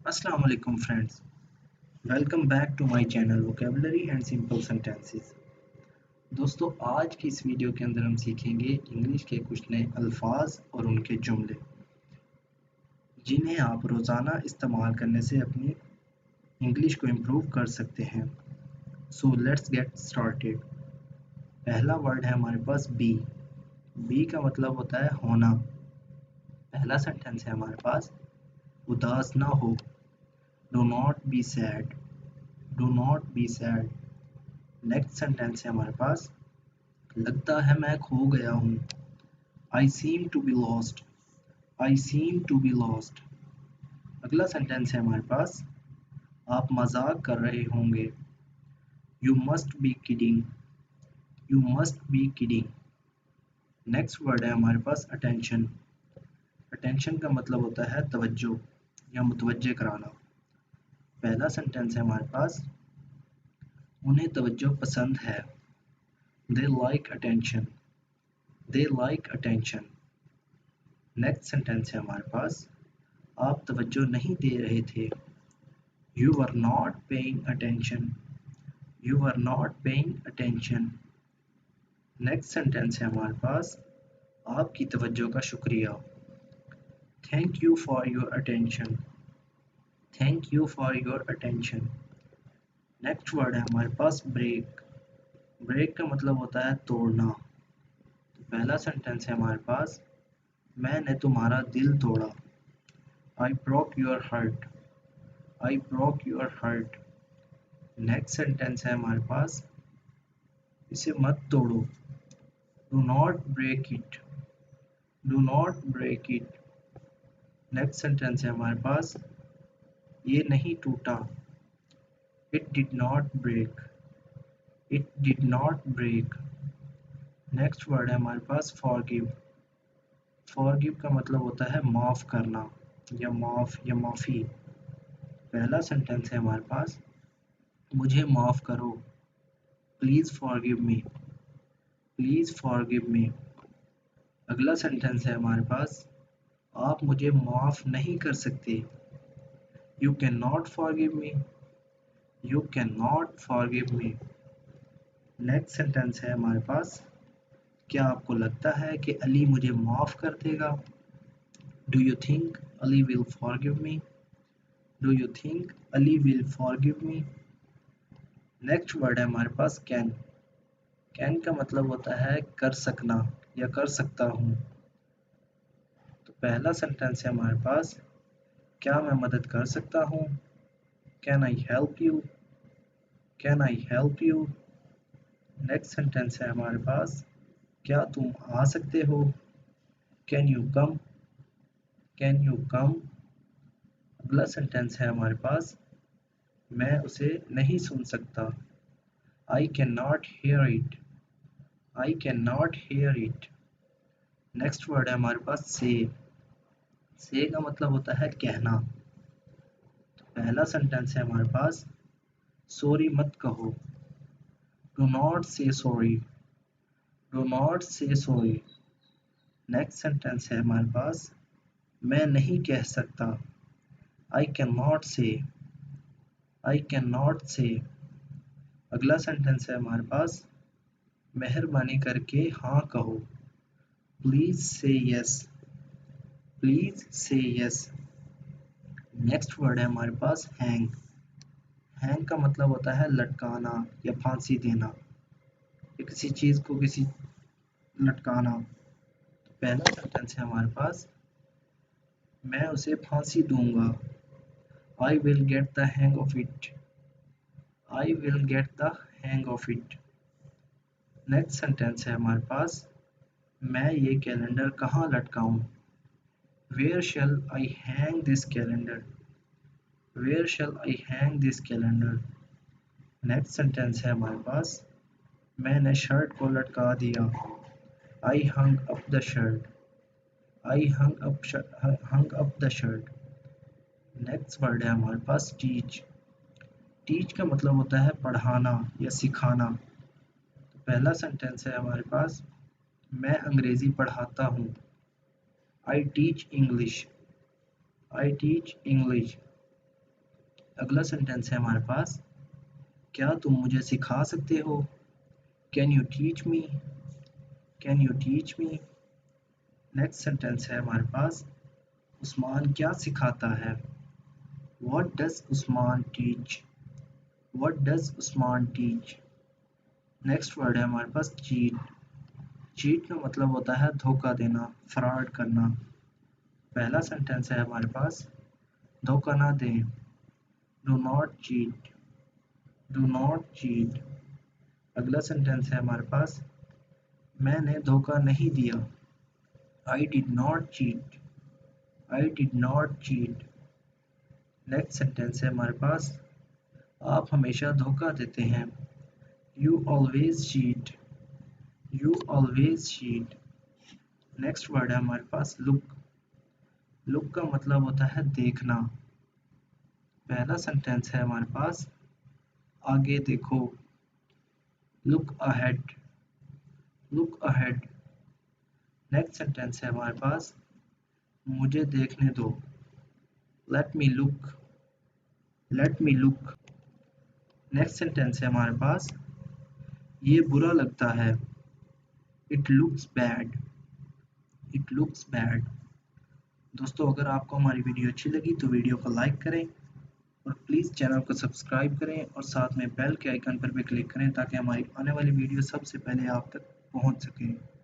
अस्सलाम वालेकुम friends, welcome back to my channel vocabulary and simple sentences. दोस्तों, आज की इस वीडियो के अंदर हम सीखेंगे इंग्लिश के कुछ नए अल्फाज और उनके जुमले जिन्हें आप रोज़ाना इस्तेमाल करने से अपनी इंग्लिश को इम्प्रूव कर सकते हैं। So let's get started. पहला वर्ड है हमारे पास बी। बी का मतलब होता है होना। पहला सेंटेंस है हमारे पास, उदास ना हो। Do not be sad. Do not be sad. Next sentence है हमारे पास, लगता है मैं खो गया हूँ। I seem to be lost. I seem to be lost. अगला सेंटेंस है हमारे पास, आप मजाक कर रहे होंगे। You must be kidding. You must be kidding. Next word है हमारे पास अटेंशन। अटेंशन का मतलब होता है तवज्जो या मुतवज्जे कराना। पहला सेंटेंस है हमारे पास, उन्हें तवज्जो पसंद है। They like attention. They like attention. Next sentence है हमारे पास, आप तवज्जो नहीं दे रहे थे। You were not paying attention. You were not paying attention. Next sentence है हमारे पास, आपकी तवज्जो का शुक्रिया। Thank you for your attention. Thank you for your attention. Next word है हमारे पास ब्रेक। ब्रेक का मतलब होता है तोड़ना। तो पहला सेंटेंस है हमारे पास, मैंने तुम्हारा दिल तोड़ा। I broke your heart. I broke your heart. Next sentence है हमारे पास, इसे मत तोड़ो। Do not break it. Do not break it. Next sentence है हमारे पास, ये नहीं टूटा। It did not break. It did not break. Next word है हमारे पास फॉरगिव। फॉरगिव का मतलब होता है माफ़ करना या माफ़ या माफ़ी। पहला सेंटेंस है हमारे पास, मुझे माफ़ करो। Please forgive me. Please forgive me. अगला सेंटेंस है हमारे पास, आप मुझे माफ़ नहीं कर सकते। You can not forgive me. You can not forgive me. Next sentence है हमारे पास, क्या आपको लगता है कि अली मुझे माफ़ कर देगा। Do you think Ali will forgive me. Do you think Ali will forgive me. Next word है हमारे पास कैन। कैन का मतलब होता है कर सकना या कर सकता हूँ। तो पहला सेंटेंस है हमारे पास, क्या मैं मदद कर सकता हूँ। Can I help you. Can I help you. Next sentence है हमारे पास, क्या तुम आ सकते हो। Can you come. Can you come. अगला सेंटेंस है हमारे पास, मैं उसे नहीं सुन सकता। I can not here it. I can not here it. Next word है हमारे पास से। से का मतलब होता है कहना। तो पहला सेंटेंस है हमारे पास, सॉरी मत कहो। डू नॉट से सॉरी। डू नॉट से सॉरी। नेक्स्ट सेंटेंस है हमारे पास, मैं नहीं कह सकता। आई कैन नॉट से। आई कैन नॉट से। अगला सेंटेंस है हमारे पास, मेहरबानी करके हाँ कहो। प्लीज से यस। प्लीज से यस। नेक्स्ट वर्ड है हमारे पास हैंग। हैंग का मतलब होता है लटकाना या फांसी देना या किसी चीज़ को किसी लटकाना। तो पहला सेंटेंस है हमारे पास, मैं उसे फांसी दूंगा। I will get the hang of it. I will get the hang of it. Next sentence है हमारे पास, मैं ये कैलेंडर कहाँ लटकाऊं। Where shall I hang this calendar. Where shall I hang this calendar. Next sentence है हमारे पास, मैंने शर्ट को लटका दिया। I hung up the shirt. I hung up the shirt. Next word है हमारे पास टीच। टीच का मतलब होता है पढ़ाना या सिखाना। तो पहला सेंटेंस है हमारे पास, मैं अंग्रेज़ी पढ़ाता हूँ। I teach English. I teach English. अगला सेंटेंस है हमारे पास, क्या तुम मुझे सिखा सकते हो? Can you teach me? Can you teach me? Next sentence है हमारे पास, उस्मान क्या सिखाता है? What does Usman teach? What does Usman teach? Next word है हमारे पास चीट। चीट का मतलब होता है धोखा देना, फ्रॉड करना। पहला सेंटेंस है हमारे पास, धोखा ना दें। Do not cheat. Do not cheat. अगला सेंटेंस है हमारे पास, मैंने धोखा नहीं दिया। I did not cheat. I did not cheat. Next sentence है हमारे पास, आप हमेशा धोखा देते हैं। You always cheat. You always cheat. Next word है हमारे पास लुक। लुक का मतलब होता है देखना। पहला सेंटेंस है हमारे पास, आगे देखो। Look ahead. Look ahead. Next sentence है हमारे पास, मुझे देखने दो। Let me look. Let me look. Next sentence है हमारे पास, ये बुरा लगता है। It looks bad. It looks bad. दोस्तों, अगर आपको हमारी वीडियो अच्छी लगी तो वीडियो को लाइक करें और प्लीज़ चैनल को सब्सक्राइब करें और साथ में बेल के आइकन पर भी क्लिक करें ताकि हमारी आने वाली वीडियो सबसे पहले आप तक पहुंच सके।